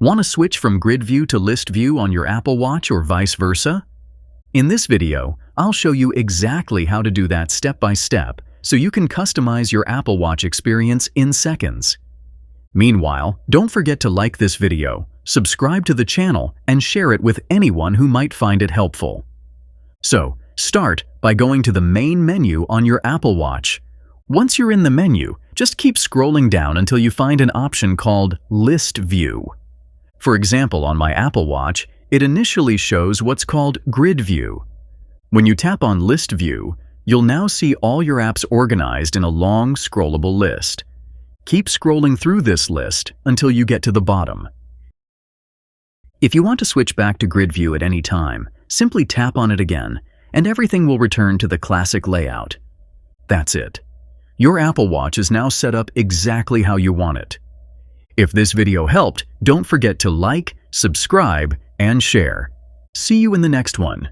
Want to switch from grid view to list view on your Apple Watch or vice versa? In this video, I'll show you exactly how to do that step by step so you can customize your Apple Watch experience in seconds. Meanwhile, don't forget to like this video, subscribe to the channel, and share it with anyone who might find it helpful. So, start by going to the main menu on your Apple Watch. Once you're in the menu, just keep scrolling down until you find an option called List View. For example, on my Apple Watch, it initially shows what's called Grid View. When you tap on List View, you'll now see all your apps organized in a long, scrollable list. Keep scrolling through this list until you get to the bottom. If you want to switch back to Grid View at any time, simply tap on it again, and everything will return to the classic layout. That's it. Your Apple Watch is now set up exactly how you want it. If this video helped, don't forget to like, subscribe, and share. See you in the next one.